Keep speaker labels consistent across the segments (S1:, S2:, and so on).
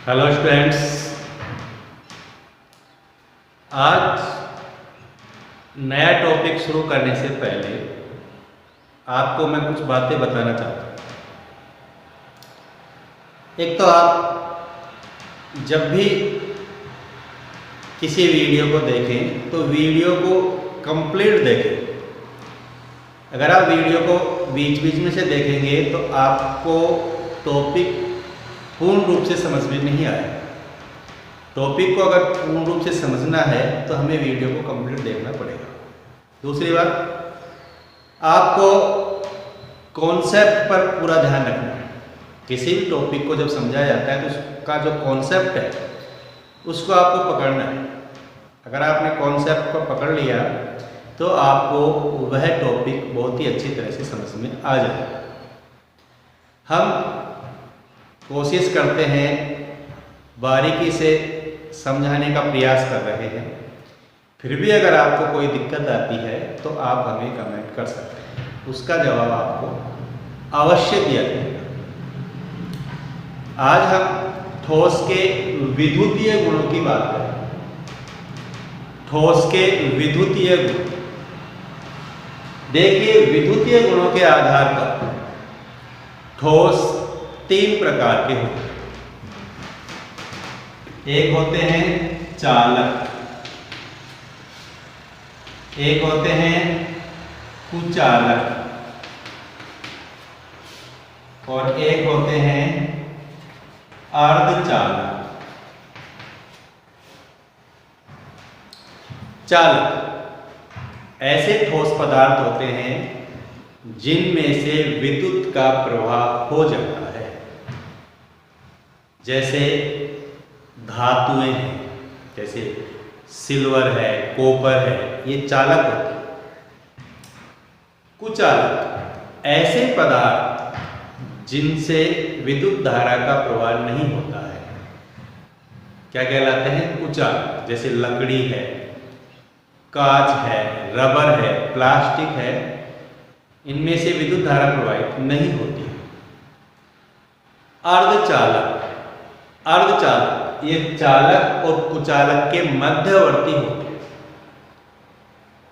S1: Hello students, आज नया topic शुरू करने से पहले आपको मैं कुछ बातें बताना चाहता हूँ। एक तो आप जब भी किसी वीडियो को देखें तो वीडियो को कंप्लीट देखें। अगर आप वीडियो को बीच बीच में से देखेंगे तो आपको टॉपिक पूर्ण रूप से समझ में नहीं आएगा। टॉपिक को अगर पूर्ण रूप से समझना है तो हमें वीडियो को कंप्लीट देखना पड़ेगा। दूसरी बात, आपको कॉन्सेप्ट पर पूरा ध्यान रखना है। किसी भी टॉपिक को जब समझाया जाता है तो उसका जो कॉन्सेप्ट है उसको आपको पकड़ना है। अगर आपने कॉन्सेप्ट को पकड़ लिया तो आपको वह टॉपिक बहुत ही अच्छी तरह से समझ में आ जाएगा। हम कोशिश करते हैं, बारीकी से समझाने का प्रयास कर रहे हैं। फिर भी अगर आपको कोई दिक्कत आती है तो आप हमें कमेंट कर सकते हैं, उसका जवाब आपको अवश्य दिया जाएगा। आज हम ठोस के विद्युतीय गुणों की बात करें। ठोस के विद्युतीय गुण, देखिए विद्युतीय गुणों के आधार पर ठोस तीन प्रकार के होते हैं। एक होते हैं चालक, एक होते हैं कुचालक और एक होते हैं अर्धचालक। चालक ऐसे ठोस पदार्थ होते हैं जिनमें से विद्युत का प्रवाह हो जाता है। जैसे धातुएं हैं, जैसे सिल्वर है, कॉपर है, ये चालक होते हैं। कुचालक ऐसे पदार्थ जिनसे विद्युत धारा का प्रवाह नहीं होता है, क्या कहलाते हैं? कुचालक। जैसे लकड़ी है, कांच है, रबर है, प्लास्टिक है, इनमें से विद्युत धारा प्रवाहित नहीं होती है। अर्धचालक, अर्धचालक ये चालक और कुचालक के मध्यवर्ती होते हैं,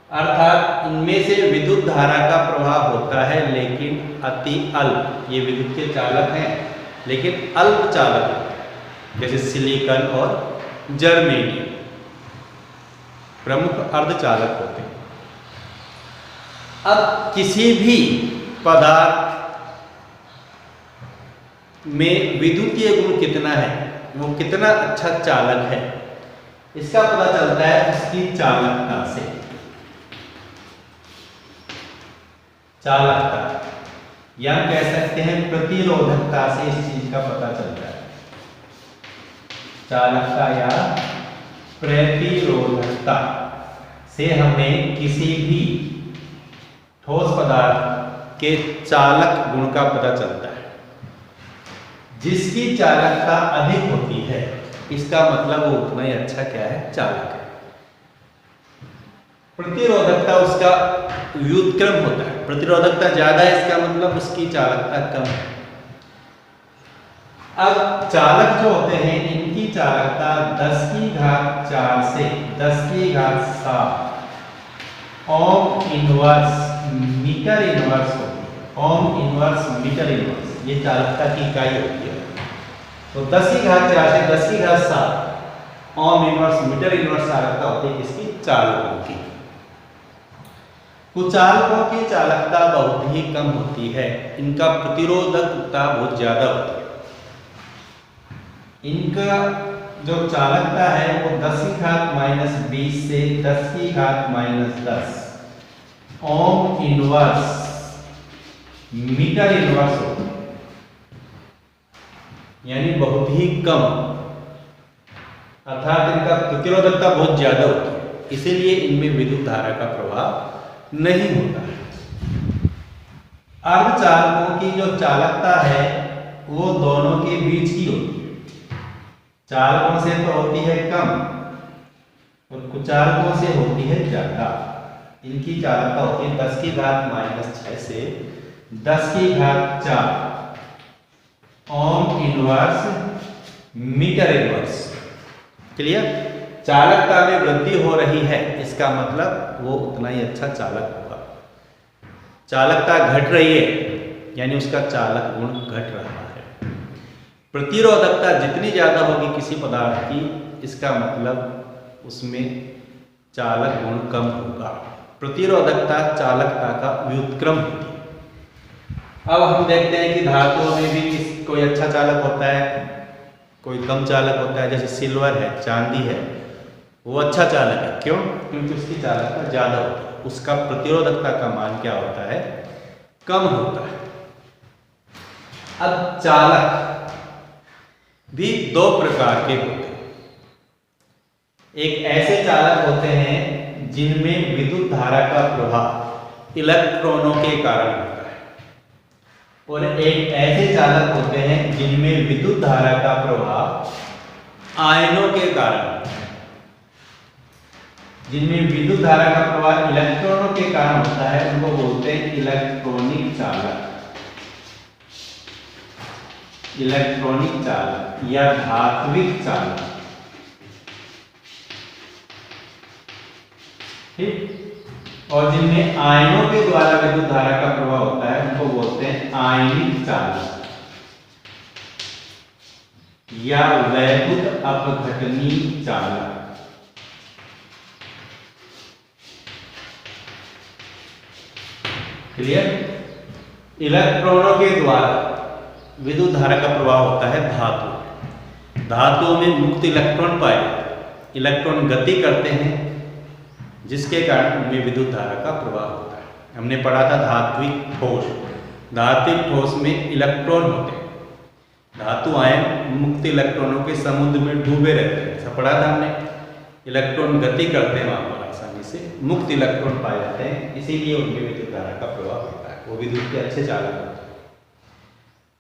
S1: अर्थात इनमें से विद्युत धारा का प्रवाह होता है लेकिन अति अल्प। ये विद्युत के चालक हैं लेकिन अल्प चालक होते हैं, जैसे सिलिकॉन और जर्मेनियम प्रमुख अर्धचालक होते हैं। अब किसी भी पदार्थ में विद्युतीय गुण कितना है, वो कितना अच्छा चालक है, इसका पता चलता है उसकी चालकता से। चालकता या हम कह सकते हैं प्रतिरोधकता से इस चीज का पता चलता है। चालकता या प्रतिरोधकता से हमें किसी भी ठोस पदार्थ के चालक गुण का पता चलता है। जिसकी चालकता अधिक होती है इसका मतलब वो उतना ही अच्छा क्या है? चालक है। प्रतिरोधकता उसका व्युत्क्रम होता है। प्रतिरोधकता ज्यादा है इसका मतलब उसकी चालकता कम है। अब चालक जो होते हैं इनकी चालकता 10⁴ से 10⁷ ओम इनवर्स मीटर इनवर्स होती है। ओम इनवर्स मीटर इनवर्स ये चालकता की इकाई होती है। तो 10⁴ से 10⁷ ओम इनवर्स मीटर इनवर्स चालकता होती है इसकी चालकों की। कुचालकों की चालकता बहुत ही कम होती है, इनका प्रतिरोधकता बहुत ज्यादा होती है। इनका जो चालकता है वो 10⁻⁻20 से 10⁻⁻10 ओम इनवर्स मीटर इनवर्स होती है, यानी बहुत ही कम, अर्थात इनका प्रतिरोधकता बहुत ज्यादा होती है, इसीलिए इनमें विद्युत धारा का प्रवाह नहीं होता है। अर्धचालकों की जो चालकता है वो दोनों के बीच की होती है। चालकों से तो होती है कम और कुचालकों से होती है ज्यादा। इनकी चालकता होती है 10⁻⁻6 से 10⁴ ohm inverse metre inverse. Clear? चालकता में वृद्धि हो रही है, इसका मतलब वो उतना ही अच्छा चालक होगा। चालकता घट रही है यानी उसका चालक गुण घट रहा है। प्रतिरोधकता जितनी ज़्यादा होगी किसी पदार्थ की, इसका मतलब उसमें चालक गुण कम होगा। प्रतिरोधकता चालकता का व्युत्क्रम होती है। अब हम देखते हैं कि धातुओं में भी कोई अच्छा चालक होता है, कोई कम चालक होता है। जैसे सिल्वर है, चांदी है, वो अच्छा चालक है। क्यों? क्योंकि उसकी चालकता ज़्यादा होती है, उसका प्रतिरोधकता का मान क्या होता है? कम होता है। अब चालक भी दो प्रकार के होते हैं। एक ऐसे चालक होते हैं जिनमें विद्युत धारा का प्रवाह इलेक्ट्रॉनों के कारण होता है, और एक ऐसे चालक होते हैं जिनमें विद्युत धारा का प्रवाह आयनों के कारण होता है। जिनमें विद्युत धारा का प्रवाह इलेक्ट्रॉनों के कारण होता है उनको बोलते हैं इलेक्ट्रॉनिक चालक। इलेक्ट्रॉनिक चालक या धात्विक चालक। ठीक? और जिनमें आयनों के द्वारा विद्युत धारा का प्रवाह होता है उनको बोलते हैं आयनिक चालक या वैद्युत अपघटनीय चालक। क्लियर? इलेक्ट्रॉनों के द्वारा विद्युत धारा का प्रवाह होता है धातु। धातुओं में मुक्त इलेक्ट्रॉन पाए जाते हैं, इलेक्ट्रॉन गति करते हैं, जिसके कारण उनमें विद्युत धारा का प्रवाह होता है। हमने पढ़ा था धात्विक ठोस। धात्विक ठोस में इलेक्ट्रॉन होते हैं, धातु आयन मुक्त इलेक्ट्रॉनों के समुद्र में डूबे रहते हैं, ऐसा पढ़ा था हमने। इलेक्ट्रॉन गति करते हैं वहां पर आसानी से, मुक्त इलेक्ट्रॉन पाए जाते हैं, इसीलिए उनमें विद्युत धारा का प्रवाह होता है, वो विद्युत के अच्छे चालक होते हैं।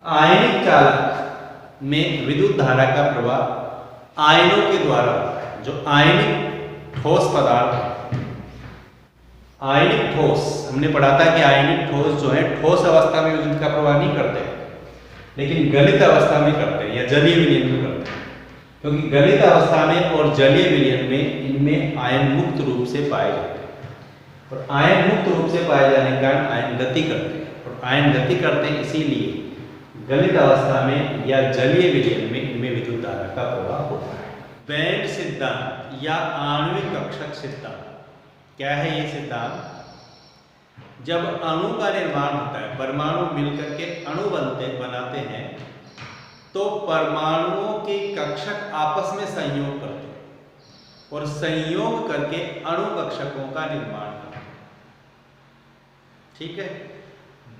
S1: आयनिक चालक में विद्युत धारा का प्रवाह आयनों के द्वारा होता है। जो आयनिक ठोस पदार्थ है, आयनिक ठोस, हमने पढ़ा था कि आयनिक ठोस जो है ठोस अवस्था में विद्युत का प्रवाह नहीं करते, लेकिन गलित अवस्था में करते हैं या जलीय विलयन में करते हैं। क्योंकि गलित अवस्था में और जलीय विलयन में इनमें आयन मुक्त रूप से पाए जाते हैं, और आयन मुक्त रूप से पाए जाने के कारण आयन गति करते हैं, और आयन गति करते हैं इसीलिए गलित अवस्था में या जलीय विलयन में इनमें विद्युत धारा का प्रवाह होता है। बैंड सिद्धांत या आणविक कक्षक सिद्धांत क्या है? ये सिद्धांत जब अणु का निर्माण होता है, परमाणु मिलकर के अणु बनाते हैं, तो परमाणुओं के कक्षक आपस में संयोग करते हैं और संयोग करके अणु कक्षकों का निर्माण करते हैं। ठीक है?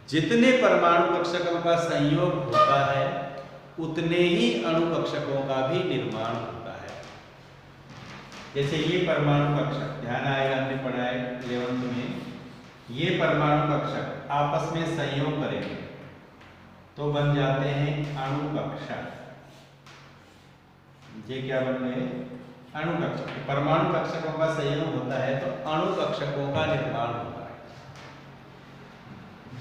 S1: जितने परमाणु कक्षकों का संयोग होता है उतने ही अणु कक्षकों का भी निर्माण होता है। जैसे ये परमाणु कक्षक, ध्यान आएगा, हमने पढ़ा है 11th में, ये परमाणु कक्षक आपस में संयोग करेंगे तो बन जाते हैं अणु कक्षक। ये क्या बन गए? अणु कक्षक। परमाणु कक्षकों का संयोग होता है तो अणु कक्षकों का निर्माण होता है।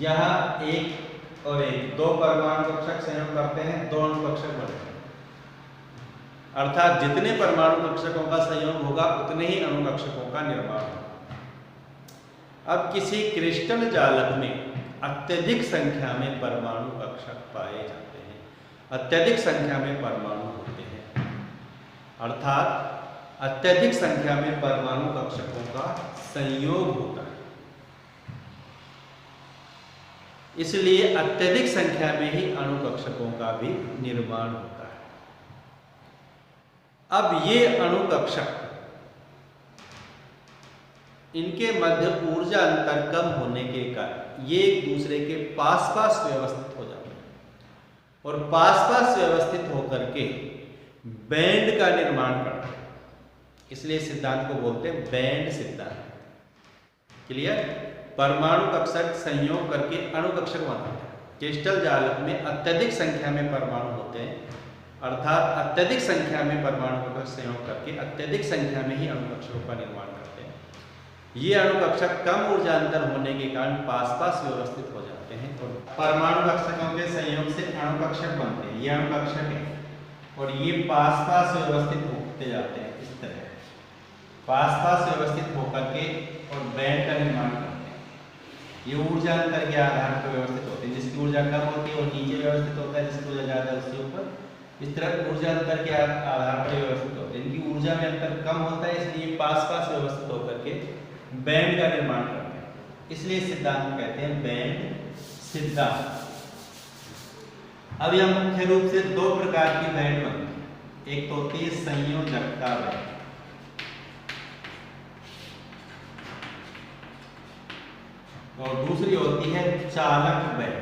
S1: यहाँ एक और एक, दो परमाणु कक्षक संयोग करते हैं, दो अणु कक्षक बनते हैं। अर्थात जितने परमाणु कक्षकों का संयोग होगा उतने ही अणु कक्षकों का निर्माण होगा। अब किसी क्रिस्टल जालक में अत्यधिक संख्या में परमाणु कक्षक पाए जाते हैं, अत्यधिक संख्या में परमाणु होते हैं, अर्थात अत्यधिक संख्या में परमाणु कक्षकों का संयोग होता है। इसलिए अत्यधिक संख्या में ही अणु कक्षकों का भी निर्माण होता है। अब ये अणु कक्षक, इनके मध्य ऊर्जा अंतर कम होने के कारण ये एक दूसरे के पास पास व्यवस्थित हो जाते हैं, और पास पास व्यवस्थित होकर के बैंड का निर्माण करते हैं। इसलिए सिद्धांत को बोलते हैं बैंड सिद्धांत। क्लियर? परमाणु कक्षक संयोग करके अणु कक्षक बनाते हैं। क्रिस्टल जालक में अत्यधिक संख्या में परमाणु होते हैं, अर्थात अत्यधिक संख्या में परमाणु कक्षक संयोग करके अत्यधिक संख्या में ही अणु कक्षकों का निर्माण करते हैं। ये अणु कक्षक कम ऊर्जा अंतर होने के कारण पास पास व्यवस्थित हो जाते हैं और परमाणु कक्षकों के संयोग से अणु कक्षक बनते हैं। ये अणु कक्षक है, और ये पास पास व्यवस्थित होते जाते हैं इस तरह, पास पास व्यवस्थित होकर के और बैंड का निर्माण करते हैं। ये ऊर्जा अंतर के आधार पर व्यवस्थित होते हैं, जिसकी ऊर्जा कम होती है वो नीचे व्यवस्थित होता है, जिसकी ऊर्जा ज़्यादा है उसके ऊपर। इस तरह ऊर्जा अंतर के आधार पर व्यवस्थित होते हैं। इनकी ऊर्जा में अंतर कम होता है, इसलिए पास पास व्यवस्थित होकर के बैंड का निर्माण करते हैं। इसलिए सिद्धांत को कहते हैं बैंड सिद्धांत। अब यह मुख्य रूप से दो प्रकार की बैंड बनती है। एक तो होती है संयोजकता बैंड, और दूसरी होती है चालक बैंड।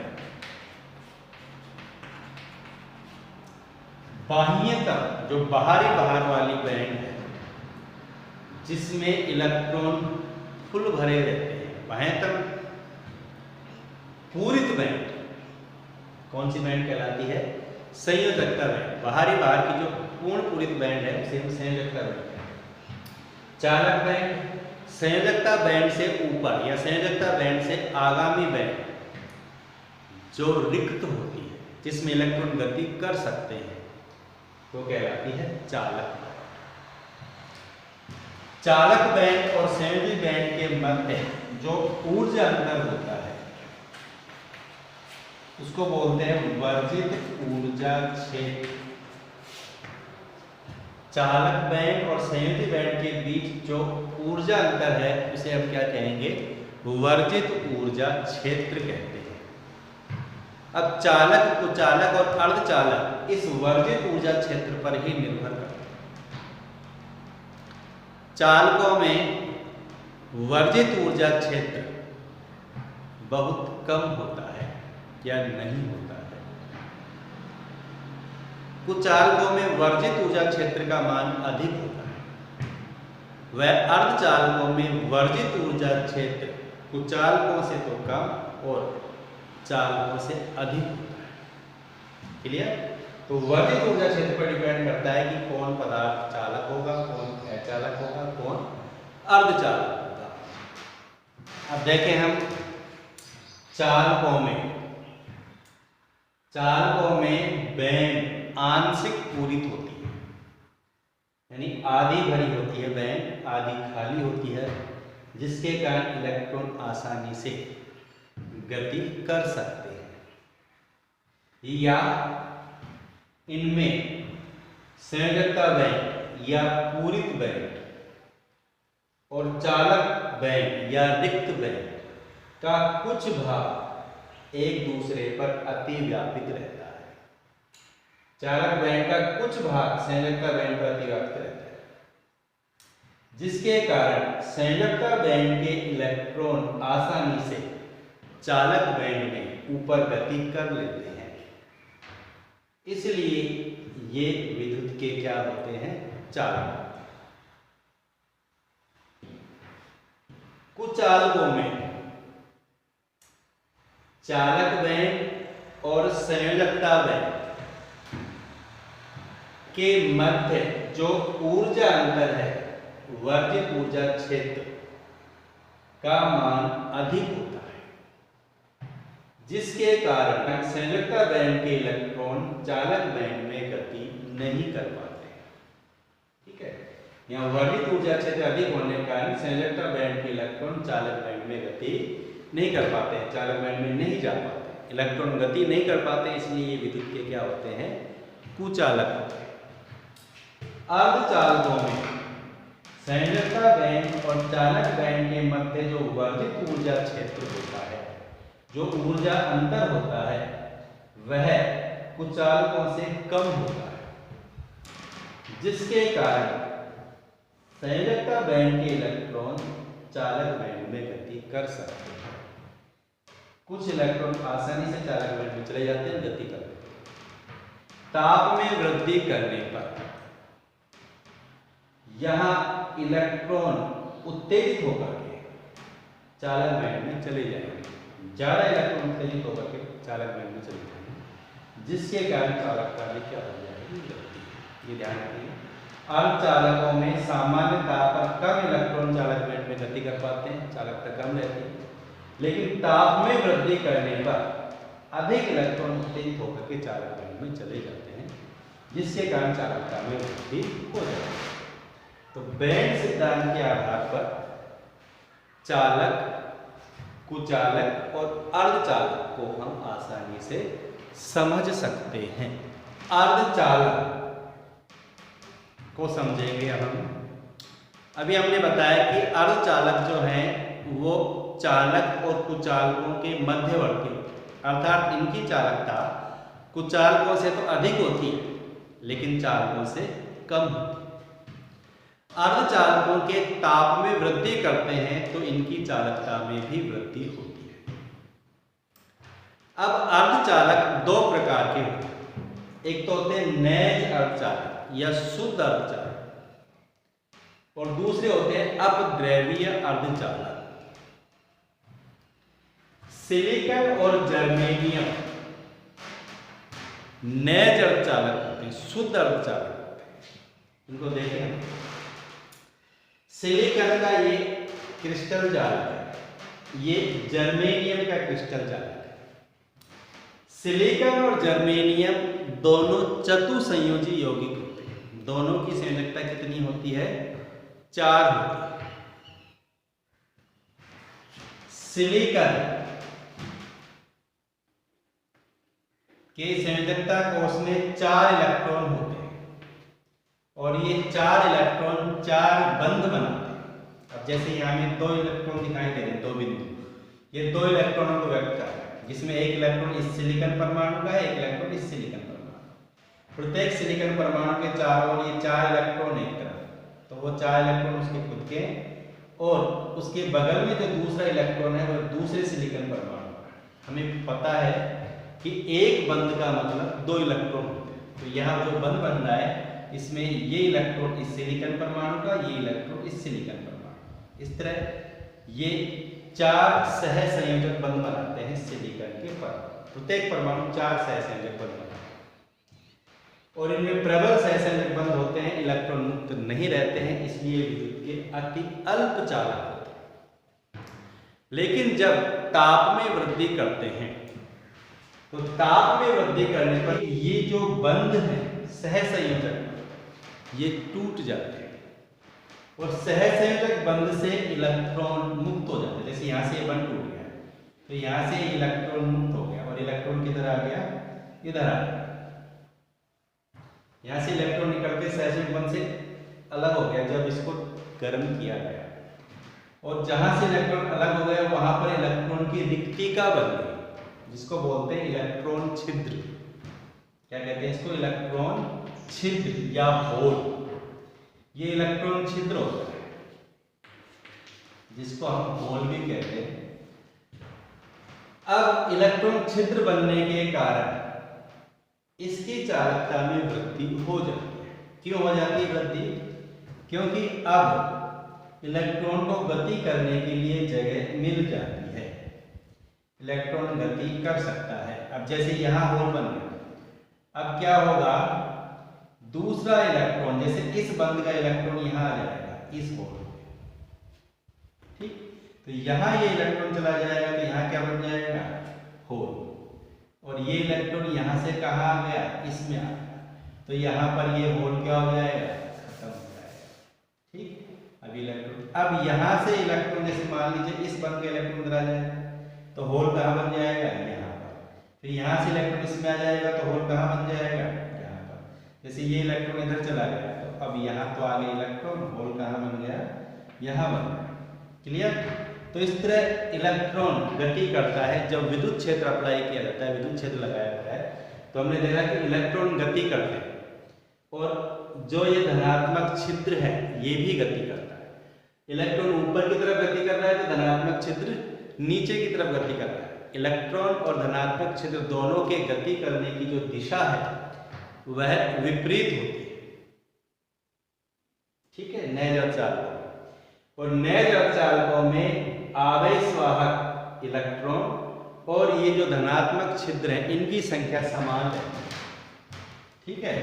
S1: बाह्यतम जो बाहरी बाहर वाली बैंड है, जिसमें इलेक्ट्रॉन फुल भरे रहते हैं, बाह्यतम पूरित बैंड कौन सी बैंड कहलाती है? संयोजकता बैंड। बाहरी बाहर की जो पूर्ण पूरित बैंड है उसे हम संयोजकता बैंड कहते हैं। चालक बैंड संयोजकता बैंड से ऊपर या संयोजकता बैंड से आगामी बैंड जो रिक्त होती है, जिसमें इलेक्ट्रॉन गति कर सकते हैं, तो कहलाती है चालक। चालक बैंड और संयोजी बैंड के मध्य जो ऊर्जा अंतर होता है उसको बोलते हैं वर्जित ऊर्जा क्षेत्र। चालक बैंड और संयोजी बैंड के बीच जो ऊर्जा अंतर है उसे हम क्या कहेंगे? वर्जित ऊर्जा क्षेत्र कहते हैं। अब चालक, कुचालक और अर्धचालक इस वर्जित ऊर्जा क्षेत्र पर ही निर्भर करते हैं। चालकों में वर्जित ऊर्जा क्षेत्र बहुत कम होता है या नहीं होता है। कुचालकों में वर्जित ऊर्जा क्षेत्र का मान अधिक होता है, वह अर्धचालकों में वर्जित ऊर्जा क्षेत्र कुचालकों से तो कम और चालकों से अधिक होता है। क्लियर? तो वर्जित ऊर्जा क्षेत्र पर डिपेंड करता है कि कौन पदार्थ चालक होगा, कौन अचालक होगा, कौन अर्धचालक होगा। अब देखें हम चालकों में बैंड आंशिक पूरित होती है, यानी आधी भरी होती है बैंड, आधी खाली होती है, जिसके कारण इलेक्ट्रॉन आसानी से गति कर सकते हैं। या इनमें संयोजकता बैंड या पूरित बैंड और चालक बैंड या रिक्त बैंड का कुछ भाग एक दूसरे पर अति व्यापित रहता है। चालक बैंड का कुछ भाग संयोजकता बैंड पर अति व्यापित रहता है, जिसके कारण संयोजकता बैंड के इलेक्ट्रॉन आसानी से चालक बैंड में ऊपर गति कर लेते हैं। इसलिए ये विद्युत के क्या होते हैं? चालक। कुचालकों में चालक बैंड और संयोजकता बैंड के मध्य जो ऊर्जा अंतर है, वर्जित ऊर्जा क्षेत्र का मान अधिक होता है, जिसके कारण संयोजकता बैंड के इलेक्ट्रॉन चालक बैंड में गति नहीं कर पाते। ठीक है, यहाँ वर्जित ऊर्जा क्षेत्र अधिक होने के कारण संयोजकता बैंड के इलेक्ट्रॉन चालक बैंड में गति नहीं कर पाते हैं, चालक बैंड में नहीं जा पाते, इलेक्ट्रॉन गति नहीं कर पाते, इसलिए ये विद्युत के क्या होते हैं? कुचालक होते हैं। अर्धचालकों में संयोजकता बैंड और चालक बैंड के मध्य जो वर्जित ऊर्जा क्षेत्र होता है, जो ऊर्जा अंतर होता है, वह कुचालकों से कम होता है, जिसके कारण संयोजकता बैंड के इलेक्ट्रॉन चालक बैंड में गति कर सकते हैं। कुछ इलेक्ट्रॉन आसानी से चालक बैंड में चले जाते हैं, गति करते हैं। ताप में वृद्धि करने पर यहां इलेक्ट्रॉन उत्तेजित होकर के चालक बैंड में चले जाएंगे। ज्यादा इलेक्ट्रॉन उत्तेजित होकर के चालक बैंड में चले जाएंगे, जिसके कारण चालकता में क्या हो जाएगी? गति। ये ध्यान रखिए। अर्धचालकों में सामान्य ताप पर कम इलेक्ट्रॉन चालक बैंड में गति कर पाते हैं, चालकता कम रहती है, लेकिन ताप में वृद्धि करने पर अधिक इलेक्ट्रॉन उत्तेजित होकर के चालक बैंड में चले जाते हैं, जिसके कारण चालकता में वृद्धि हो जाएगी। तो बैंड सिद्धांत के आधार पर चालक, कुचालक और अर्धचालक को हम आसानी से समझ सकते हैं। अर्धचालक को समझेंगे हम। अभी हमने बताया कि अर्धचालक जो हैं वो चालक और कुचालकों के मध्यवर्ती, अर्थात इनकी चालकता कुचालकों से तो अधिक होती है लेकिन चालकों से कम होती है। अर्धचालकों के ताप में वृद्धि करते हैं तो इनकी चालकता में भी वृद्धि होती है। अब अर्धचालक दो प्रकार के होते हैं। एक तो होते हैं नैज अर्धचालक या शुद्ध अर्धचालक, और दूसरे होते हैं अपद्रव्यीय अर्धचालक। सिलिकॉन और जर्मेनियम नैज अर्धचालक होते हैं, शुद्ध अर्धचालक होते हैं। इनको देखें हम। सिलिकॉन का ये क्रिस्टल जालक है, ये जर्मेनियम का क्रिस्टल जालक है। सिलिकॉन और जर्मेनियम दोनों चतुसंयोजी यौगिक होते हैं। दोनों की संयोजकता कितनी होती है? 4 होती है। सिलिकॉन के संयोजकता कोष में 4 इलेक्ट्रॉन होते हैं और ये 4 इलेक्ट्रॉन 4 बंध बनाते हैं। अब जैसे यहाँ में 2 इलेक्ट्रॉन दिखाई दे रहे हैं, 2 बिंदु, ये 2 इलेक्ट्रॉनों को व्यक्त कर रहे हैं, जिसमें एक इलेक्ट्रॉन इस सिलिकॉन परमाणु का है, एक इलेक्ट्रॉन इस सिलिकॉन परमाणु। प्रत्येक सिलिकॉन परमाणु के चारों ओर ये 4 इलेक्ट्रॉन एक तरफ, तो वो 4 इलेक्ट्रॉन उसके खुद के, और उसके बगल में जो दूसरा इलेक्ट्रॉन है वो दूसरे सिलिकॉन परमाणु का। हमें पता है कि एक बंध का मतलब 2 इलेक्ट्रॉन होते हैं। तो यहाँ जो बंध बन रहा है इसमें ये इलेक्ट्रॉन इस सिलिकॉन परमाणु का, ये इलेक्ट्रॉन इस सिलिकॉन परमाणु। इस तरह ये 4 सहसंयोजक बंध बनाते हैं सिलिकॉन के परमाणु। प्रत्येक परमाणु 4 सहसंयोजक बंध बनाते हैं और इनमें प्रबल सहसंयोजक बंध होते हैं, इलेक्ट्रॉन मुक्त नहीं रहते हैं, इसलिए विद्युत के अति अल्प चालक होते हैं। लेकिन जब ताप में वृद्धि करते हैं तो ताप में वृद्धि करने पर ये जो बंध है सहसंयोजक, ये टूट जाते हैं और सहसंयोजक बंध से इलेक्ट्रॉन मुक्त हो जाते हैं। जैसे यहाँ से ये बंध टूट गया तो यहाँ से इलेक्ट्रॉन मुक्त हो गया और इलेक्ट्रॉन किधर आ गया? इधर आ गया। यहाँ से इलेक्ट्रॉन निकल के सहसंयोजक बंध से अलग हो गया जब इसको गर्म किया गया, और जहां से इलेक्ट्रॉन अलग हो गया वहां पर इलेक्ट्रॉन की रिक्तिका बन गई, जिसको बोलते हैं इलेक्ट्रॉन छिद्र। क्या कहते हैं इसको? इलेक्ट्रॉन छिद्र या होल। ये इलेक्ट्रॉन छिद्र होता है जिसको हम होल भी कहते हैं। अब इलेक्ट्रॉन छिद्र बनने के कारण इसकी चालकता में वृद्धि हो जाती है। क्यों हो जाती है वृद्धि? क्योंकि अब इलेक्ट्रॉन को गति करने के लिए जगह मिल जाती है, इलेक्ट्रॉन गति कर सकता है। अब जैसे यहाँ होल बन गया, अब क्या होगा? दूसरा इलेक्ट्रॉन, जैसे इस बंध का इलेक्ट्रॉन यहाँ आ जाएगा इस होल में, ठीक? तो यहाँ ये इलेक्ट्रॉन चला जाएगा तो यहाँ क्या बन जाएगा? होल। और ये इलेक्ट्रॉन यहाँ से कहाँ आ गया? इसमें आ गया, तो यहाँ पर ये होल क्या हो जाएगा? खत्म हो जाएगा, ठीक? अब इलेक्ट्रॉन, अब यहाँ से इलेक्ट्रॉन, जैसे मान लीजिए इस बंध का इलेक्ट्रॉन इधर आ जाएगा तो होल कहाँ बन जाएगा? यहाँ पर। फिर यहाँ से इलेक्ट्रॉन इसमें आ जाएगा तो होल कहाँ बन जाएगा? यहाँ पर। जैसे ये इलेक्ट्रॉन इधर चला गया तो अब यहाँ तो आ गया इलेक्ट्रॉन, होल कहाँ बन गया? यहाँ बन गया। क्लियर? तो इस तरह इलेक्ट्रॉन गति करता है। जब विद्युत क्षेत्र अप्लाई किया जाता है, विद्युत क्षेत्र लगाया जाता है, तो हमने देखा कि इलेक्ट्रॉन गति करते हैं और जो ये धनात्मक छिद्र है ये भी गति करता है। इलेक्ट्रॉन ऊपर की तरफ गति कर रहा है तो धनात्मक छिद्र नीचे की तरफ गति कर रहा है। इलेक्ट्रॉन और धनात्मक छिद्र दोनों के गति करने की जो दिशा है वह विपरीत होती है, ठीक है? नैज अर्धचालकों, और नैज अर्धचालकों में आवेशवाहक इलेक्ट्रॉन और ये जो धनात्मक छिद्र है इनकी संख्या समान है, ठीक है?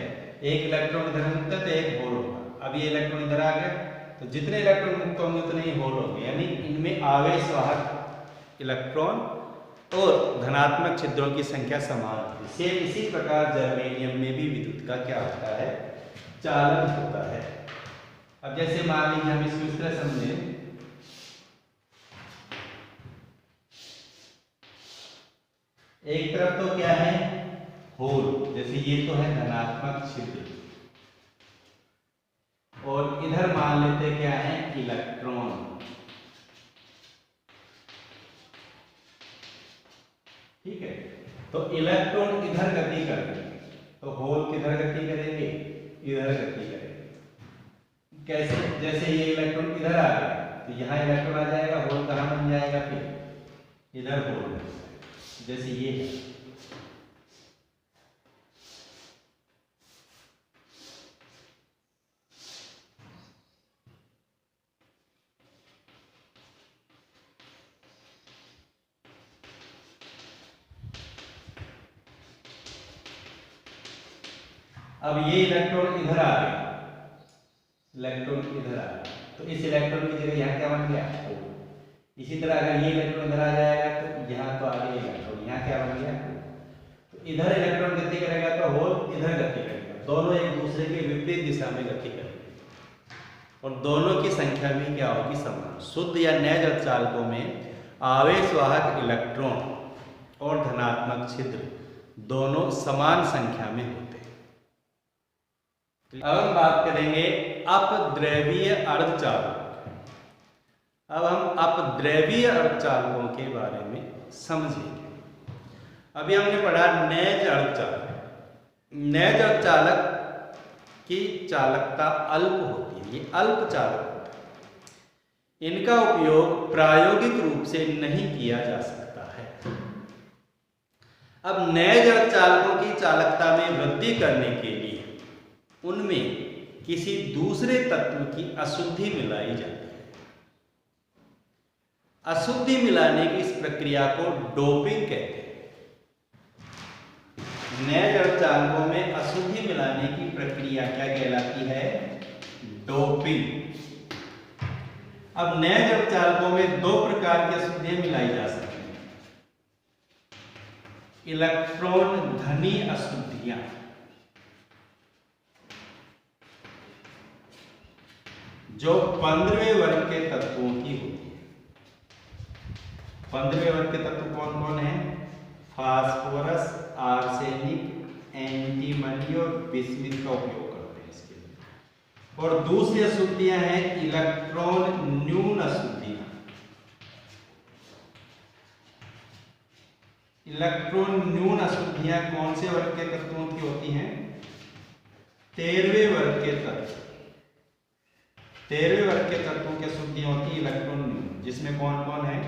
S1: एक इलेक्ट्रॉन इधर मुक्त है तो एक होल होगा। अब ये इलेक्ट्रॉन इधर आ गया तो जितने इलेक्ट्रॉन मुक्त होंगे उतने ही होल होंगे, यानी इनमें आवेशवाहक इलेक्ट्रॉन और धनात्मक छिद्रों की संख्या समान होती है। सेम इसी प्रकार जर्मेनियम में भी विद्युत का क्या होता है, चालन होता है। अब जैसे मान लीजिए हम इसको इस तरह समझें, एक तरफ तो क्या है होल, जैसे ये तो है धनात्मक छिद्र, और इधर मान लेते क्या है इलेक्ट्रॉन। ठीक है, तो इलेक्ट्रॉन इधर गति करेंगे, तो होल किधर गति करेंगे, इधर गति करेंगे। कैसे, जैसे ये इलेक्ट्रॉन इधर आ गया तो यहाँ इलेक्ट्रॉन आ जाएगा, होल कहाँ बन जाएगा, फिर इधर होल बन जाएगा, जैसे ये है। अब ये इलेक्ट्रॉन इधर आ गया, इलेक्ट्रॉन इधर आ गया, तो इस इलेक्ट्रॉन की जगह यहाँ क्या बन गया, होल। इसी तरह अगर ये इलेक्ट्रॉन इधर आ जाएगा तो यहाँ तो आ गया इलेक्ट्रॉन, यहाँ क्या बन गया, तो इधर इलेक्ट्रॉन गति करेगा तो होल इधर गति करेगा, दोनों एक दूसरे के विपरीत दिशा में गति करेंगे, और दोनों की संख्या भी क्या होगी, समान। शुद्ध या नैज अर्धचालकों में आवेशवाहक इलेक्ट्रॉन और धनात्मक छिद्र दोनों समान संख्या में होते हैं। अब हम बात करेंगे अपद्रव्यीय अर्धचालक। अब हम अपद्रव्यीय अर्धचालकों के बारे में समझेंगे। अभी हमने पढ़ा नैज अर्धचालक। नैज अर्धचालक की चालकता अल्प होती है, ये अल्प चालक होता है। इनका उपयोग प्रायोगिक रूप से नहीं किया जा सकता है। अब नैज अर्धचालकों की चालकता में वृद्धि करने के लिए उनमें किसी दूसरे तत्व की अशुद्धि मिलाई जाती है। अशुद्धि मिलाने की इस प्रक्रिया को डोपिंग कहते हैं। नैज अर्धचालकों में अशुद्धि मिलाने की प्रक्रिया क्या कहलाती है, डोपिंग। अब नैज अर्धचालकों में दो प्रकार की अशुद्धियां मिलाई जा सकती हैं। इलेक्ट्रॉन धनी अशुद्धियां, जो 15वें वर्ग के तत्वों की होती है। 15वें वर्ग के तत्व कौन कौन है, फास्फोरस, आर्सेनिक, एंटीमनी और बिस्मिथ का उपयोग करते हैं इसके लिए। और दूसरी अशुद्धियां हैं इलेक्ट्रॉन न्यून अशुद्धियां। इलेक्ट्रॉन न्यून अशुद्धियां कौन से वर्ग के तत्वों की होती हैं, 13वें वर्ग के तत्व। 13वें वर्ग के तत्वों की अशुद्धियां होती है इलेक्ट्रॉन न्यून, जिसमें कौन कौन है,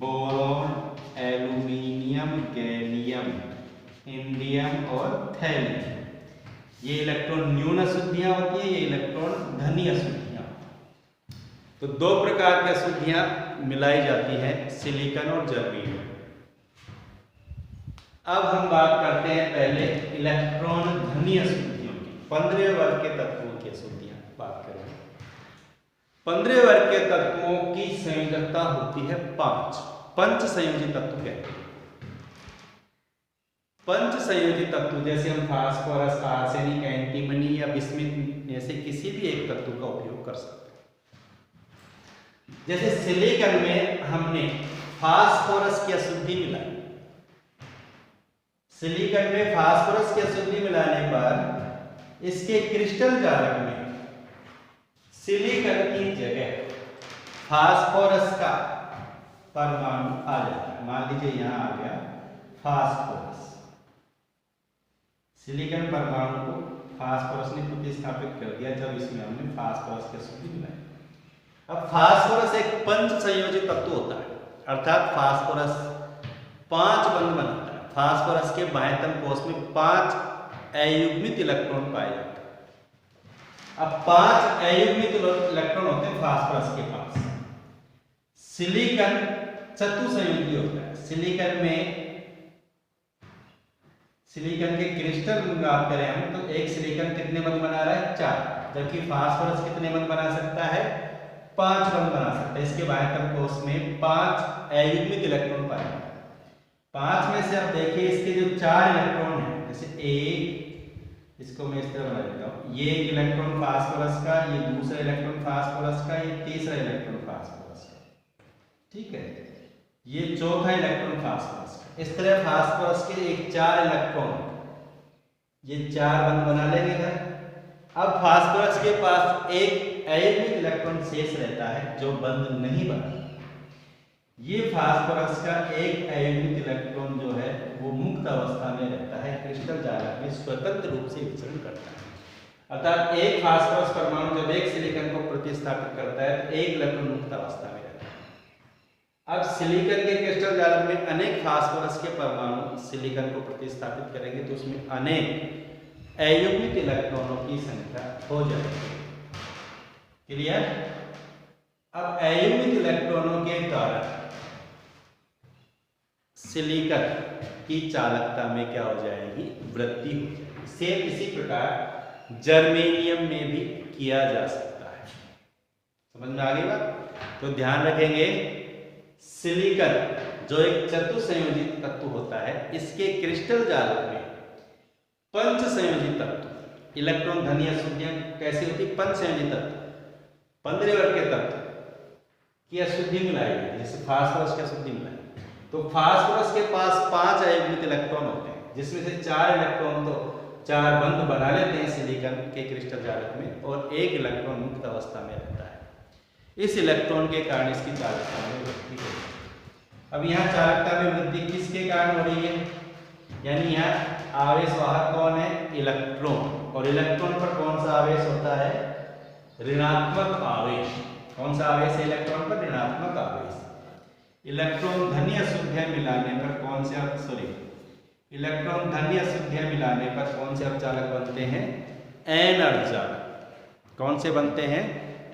S1: बोरॉन, एल्यूमिनियम, गैलियम, इंडियम और थैलियम। ये इलेक्ट्रॉन न्यून अशुद्धियां होती है, ये इलेक्ट्रॉन धनी अशुद्धियां। तो दो प्रकार की अशुद्धियां मिलाई जाती हैं, सिलिकॉन और जर्मेनियम। अब हम बात करते हैं पहले इलेक्ट्रॉन धनी अशुद्धियों की। 15वें वर्ग के तत्वों की अशुद्धियां बात करें। 15वें वर्ग के तत्वों की संयोजकता होती है 5। पंच संयोजी तत्व कहते हैं। पंच संयोजी तत्व जैसे हम फास्फोरस, आर्सेनिक, एंटीमनी या बिस्मिथ जैसे किसी भी एक तत्व का उपयोग कर सकते हैं। जैसे सिलिकॉन में हमने फास्फोरस की अशुद्धि मिलाई। सिलिकॉन में फास्फोरस की अशुद्धि मिलाने पर इसके क्रिस्टल जालक में सिलिकॉन की जगह फास्फोरस का परमाणु आ जाता है। मान लीजिए यहां आ गया फास्फोरस, सिलिकॉन परमाणु को फास्फोरस ने प्रतिस्थापित कर दिया जब इसमें हमने फास्फोरस की अशुद्धि मिलाई। अब फास्फोरस एक पंच संयोजी तत्व होता है, अर्थात फास्फोरस 5 बंध बनाता है। फास्फोरस के बाह्यतम कोश में 5 अयुग्मित इलेक्ट्रॉन पाए जाते हैं। अब 5 अयुग्मित इलेक्ट्रॉन होते हैं फास्फोरस के पास। सिलिकॉन चतुसंयोजी होता है। सिलिकॉन के क्रिस्टल में बात करें हम तो एक सिलिकॉन कितने बंध बना रहा है, 4, जबकि फास्फोरस कितने बंध बना सकता है, 5 बंध बना सकता है। इसके बाह्यतम कोश में 5 अयुग्मित इलेक्ट्रॉन पाए जाते हैं। 5 में से आप देखिए इसके जो 4 इलेक्ट्रॉन हैं, जैसे एक, इसको मैं इस तरह बना देता हूँ, ये एक इलेक्ट्रॉन फास्फोरस का, ये दूसरा इलेक्ट्रॉन फास्फोरस का, ये तीसरा इलेक्ट्रॉन फास्फोरस का, ठीक है, ये चौथा इलेक्ट्रॉन फास्फोरस का। इस तरह फास्फोरस के एक 4 इलेक्ट्रॉन, ये 4 बंद बना लेंगे इधर। अब फास्फोरस के पास एक अयनिक इलेक्ट्रॉन शेष रहता है जो बंद नहीं बना। ये फास्फोरस का एक अयनिक इलेक्ट्रॉन जो है वो मुक्त अवस्था में रहता है, क्रिस्टल जालक में स्वतंत्र रूप से विचरण करता है। अर्थात एक फास्फोरस परमाणु जब एक सिलिकॉन को प्रतिस्थापित करता है तो एक इलेक्ट्रॉन मुक्त अवस्था में रहता है। अब सिलिकॉन के क्रिस्टल जालक में अनेक फास्फोरस के परमाणु सिलिकॉन को प्रतिस्थापित करेंगे तो उसमें अनेक अयुग्मित इलेक्ट्रॉनों की संख्या हो जाएगी। क्लियर? अब अयुग्मित इलेक्ट्रॉनों के कारण सिलिकॉन की चालकता में क्या हो जाएगी? वृद्धि हो जाएगी। सेम इसी प्रकार जर्मेनियम में भी किया जा सकता है। समझ में आ गई बात? तो ध्यान रखेंगे, सिलिकॉन जो एक चतुसंयोजित तत्व होता है, इसके क्रिस्टल जालक में पंच संयोजित तत्व, इलेक्ट्रॉन धन या अशुद्धियां कैसी होती? पंच संयोजित तत्व, 15 वर्ग के तत्व की अशुद्धि मिलाई है, जैसे फास्फोरस की अशुद्धि मिलाई। तो फास्फोरस के पास 5 अयुग्मित इलेक्ट्रॉन होते हैं, जिसमें से 4 इलेक्ट्रॉन तो 4 बंध बना लेते हैं सिलिकॉन के क्रिस्टल जालक में, और एक इलेक्ट्रॉन मुक्त अवस्था में रहता है। इस इलेक्ट्रॉन के कारण इसकी चालकता में वृद्धि होती है। अब यहाँ चालकता में वृद्धि किसके कारण हो रही है? यानी यहाँ आवेश वाहक कौन है? इलेक्ट्रॉन। और इलेक्ट्रॉन पर कौन सा आवेश होता है? ऋणात्मक आवेश। कौन सा आवेश है इलेक्ट्रॉन पर? ऋणात्मक आवेश। इलेक्ट्रॉन धन अशुद्धियां मिलाने पर कौन से इलेक्ट्रॉन धन अशुद्धियां मिलाने पर कौन से अर्धचालक बनते हैं? एन अर्धचालक। कौन से बनते हैं?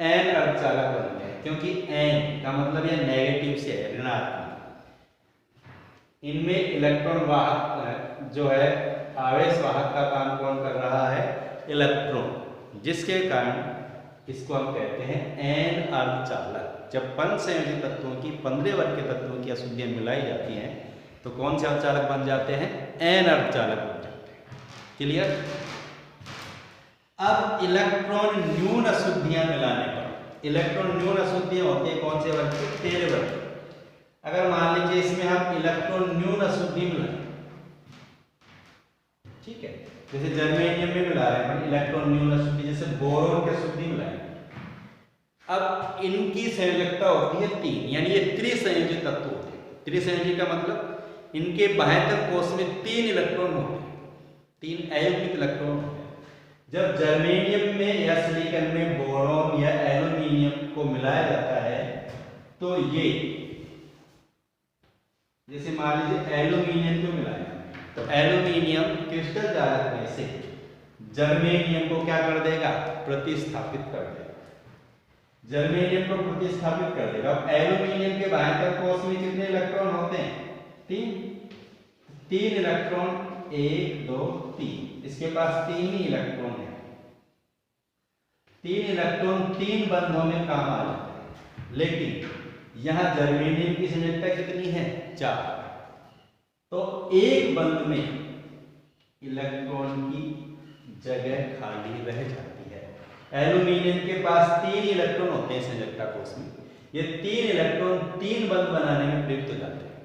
S1: एन अर्धचालक बनते हैं, क्योंकि एन का मतलब यह नेगेटिव से है, ऋणात्मक। इनमें इलेक्ट्रॉन वाहक जो है, आवेश वाहक का काम कौन कर रहा है? इलेक्ट्रॉन, जिसके कारण इसको हम कहते हैं एन अर्धचालक। जब पंच संयोजित तत्वों की 15 वर्ग के तत्वों की अशुद्धियां मिलाई जाती हैं तो कौन से अर्धचालक बन जाते हैं? एन अर्धचालक बन जाते हैं। क्लियर? अब इलेक्ट्रॉन न्यून अशुद्धियां मिलाने पर, इलेक्ट्रॉन न्यून अशुद्धियां होती है कौन से वर्ग की? 13 वर्ग। अगर मान लीजिए इसमें हम इलेक्ट्रॉन न्यून अशुद्धि मिलाएं, ठीक है, जैसे जर्मेनियम में मिला रहे हैं इलेक्ट्रॉन न्यून अशुद्धि, जैसे बोरोन की अशुद्धि मिलाएं। अब इनकी संयोजकता होती है 3, यानी ये त्रिसंयोजित तत्व होते हैं। त्रिसंयोजित का मतलब इनके बाह्यतम कोश में 3 इलेक्ट्रॉन होते हैं, 3 अयुग्मित इलेक्ट्रॉन होते हैं। जब जर्मेनियम में या सिलिकॉन में बोरोन या एल्यूमिनियम को मिलाया जाता है तो ये, जैसे मान लीजिए एल्यूमिनियम को मिलाया तो एल्यूमिनियम क्रिस्टल जालक में से जर्मेनियम को क्या कर देगा? प्रतिस्थापित कर देगा। जर्मेनियम को प्रतिस्थापित कर देगा। अब एल्यूमिनियम के बाह्यतम कोश में कितने इलेक्ट्रॉन होते हैं? 3 इलेक्ट्रॉन, 1 2 3, इसके पास 3 ही इलेक्ट्रॉन है। 3 इलेक्ट्रॉन 3 बंधों में काम आ जाते हैं, लेकिन यहां जर्मेनियम की संयोजकता कितनी है? 4। तो एक बंध में इलेक्ट्रॉन की जगह खाली रह जाती है। एल्यूमिनियम के पास 3 इलेक्ट्रॉन होते हैं संयोजकता कोश में, ये 3 इलेक्ट्रॉन 3 बंध बनाने में प्रयुक्त हो जाते हैं,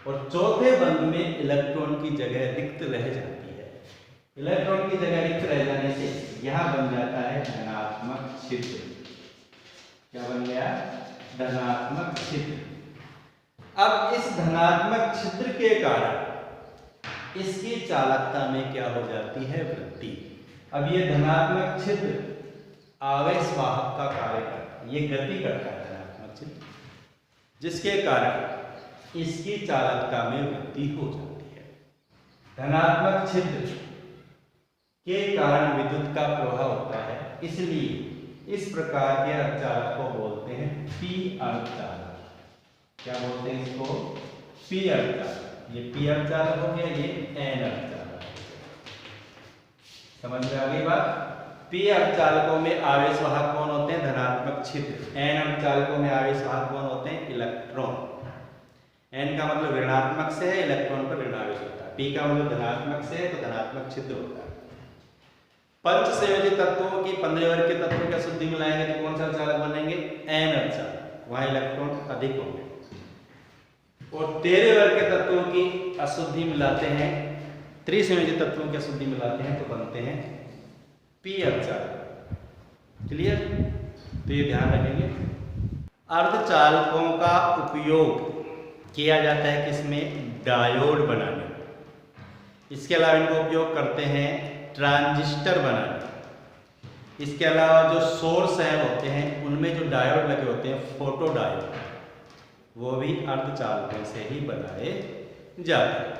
S1: और चौथे बंध में इलेक्ट्रॉन की जगह रिक्त रह जाती है। इलेक्ट्रॉन की जगह रिक्त रह जाने से यहां बन जाता है धनात्मक छिद्र। क्या बन गया? धनात्मक छिद्र। अब इस धनात्मक छिद्र के कारण इसकी चालकता में क्या हो जाती है? वृद्धि। अब ये धनात्मक छिद्र आवेश वाहक का कार्य करता है, ये गति करता है धनात्मक छिद्र, जिसके कारण इसकी चालकता में वृद्धि हो जाती है। धनात्मक छिद्र के कारण विद्युत का प्रवाह होता है, इसलिए इस प्रकार के अर्धचालक को बोलते हैं पी अर्धचालक। क्या बोलते हैं इसको? पी अर्धचालक। ये पी अर्धचालक हो गया, ये एन अर्धचालक। समझ में आ गई बात? पी अर्धचालकों में आवेश वाहक कौन होते हैं? धनात्मक छिद्र। एन अर्धचालकों में आवेश वाहक कौन होते हैं? इलेक्ट्रॉन। N का मतलब ऋणात्मक से है, इलेक्ट्रॉन पर ऋण आवेश होता है। P का मतलब धनात्मक से है तो धनात्मक छिद्र होता है। पंच संयोजी तत्वों की 15 वर्ग के तत्वों की अशुद्धि मिलाएंगे तो कौन सा अर्धचालक बनेंगे? N अर्धचालक, वहां इलेक्ट्रॉन अधिक होंगे। और 13 वर्ग के तत्वों की अशुद्धि मिलाते हैं, त्रिसंयोजी तत्वों की अशुद्धि मिलाते हैं तो बनते हैं P अर्धचालक। क्लियर? तो ये ध्यान रखेंगे। अर्धचालकों का उपयोग किया जाता है किसमें? डायोड बनाने। इसके अलावा इनको उपयोग करते हैं ट्रांजिस्टर बनाने। इसके अलावा जो सोर्स हैं होते हैं उनमें जो डायोड लगे होते हैं, फोटो डायोड, वो भी अर्धचालकों से ही बनाए जाते हैं।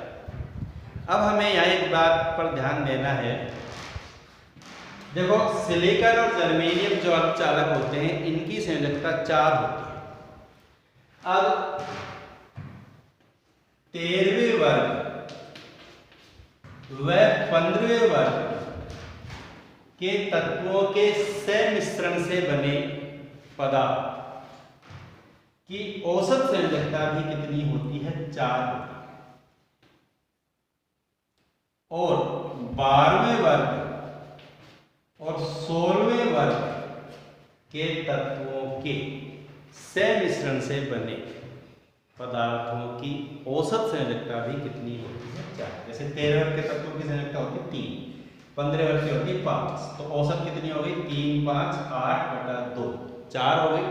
S1: अब हमें यहाँ एक बात पर ध्यान देना है। देखो, सिलिकॉन और जर्मेनियम जो अर्धचालक होते हैं इनकी संयोजकता 4 होती है। अब 13वें वर्ग व 15वें वर्ग के तत्वों के सम्मिश्रण से बने पदार्थ की औसत संयोजकता भी कितनी होती है? 4 होती है। और 12वें वर्ग और 16वें वर्ग के तत्वों के सम्मिश्रण से बने पदार्थों की औसत संयोजकता भी कितनी होती है? 4। जैसे 13 वर्ग के तत्वों की संयोजकता होती है 3, 15 वर्ग की होती है 5, तो औसत कितनी हो गई? 3, 5, 8/2, 4 हो गई।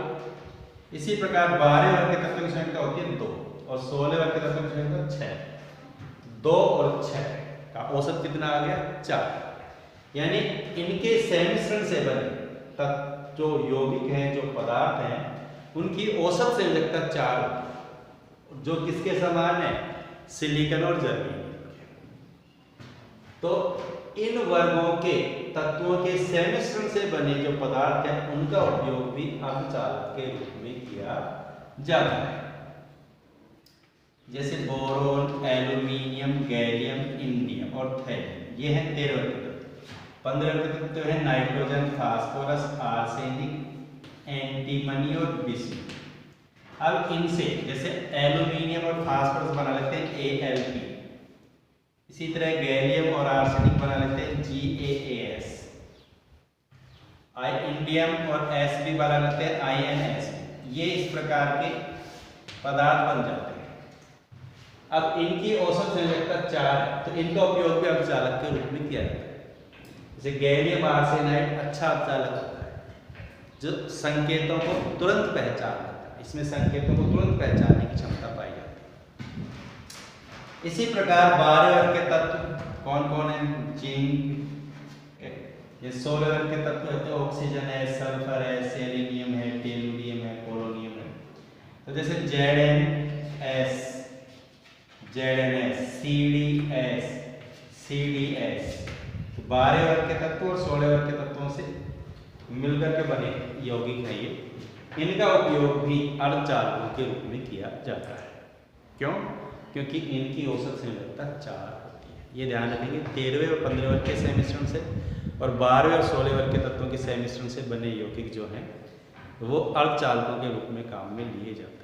S1: इसी प्रकार 12 वर्ग के तत्वों की संयोजकता होती है 2 और 16 वर्ग के तत्वों की संयोजकता 6। 2 और 6 का औसत कितना आ गया? 4। यानी इनके सम्मिश्रण से बने जो यौगिक हैं, जो पदार्थ हैं, उनकी औसत संयोजकता 4 होती है, जो किसके समान है? सिलिकॉन और जर्मेनियम। तो इन वर्गों के तत्वों के सम्मिश्रण से बने जो पदार्थ हैं उनका उपयोग भी अर्धचालक के रूप में किया जाता है। जैसे बोरोन, एल्यूमिनियम, गैलियम, इंडियम और थैलियम, ये हैं 13 वर्ग के तत्व। 15 वर्ग के तत्व हैं नाइट्रोजन, फास्फोरस, आर्सेनिक, एंटीमनी और विष्णु। अब इनसे जैसे एल्यूमिनियम और फास्फोरस बना लेते हैं AlP, इसी तरह गैलियम और आर्सेनिक बना लेते हैं GaAs, इंडियम और Sb बना लेते हैं InSb। ये इस प्रकार के पदार्थ बन जाते हैं। अब इनकी औसत संयोजकता 4 है, तो इनका उपयोग भी अर्धचालक के रूप में किया जाता है। जैसे गैलियम आर्सेनाइड अच्छा अर्धचालक होता है, जो संकेतों को तुरंत पहचान, इसमें संकेतों को तुरंत पहचानने की क्षमता पाई जाती है। इसी प्रकार 12 वर्ग के तत्व कौन कौन है? जिंक। ये 16 वर्ग के तत्व है तो ऑक्सीजन है, सल्फर है, सेलेनियम है, टेलुरियम है, पोलोनियम है। तो जैसे ZnS, ZnS, CdS, CdS, तो 12 वर्ग के तत्व और 16 वर्ग के तत्वों से मिलकर के बने यौगिक है ये। इनका उपयोग भी अर्धचालकों के रूप में किया जाता है। क्यों? क्योंकि इनकी औसत संयोजकता 4 होती है। ये ध्यान रखेंगे। 13वें और 15वें वर्ग के सम्मिश्रण से और 12वें और 16वें वर्ग के तत्वों के सम्मिश्रण से बने यौगिक जो हैं वो अर्धचालकों के रूप में काम में लिए जाते हैं।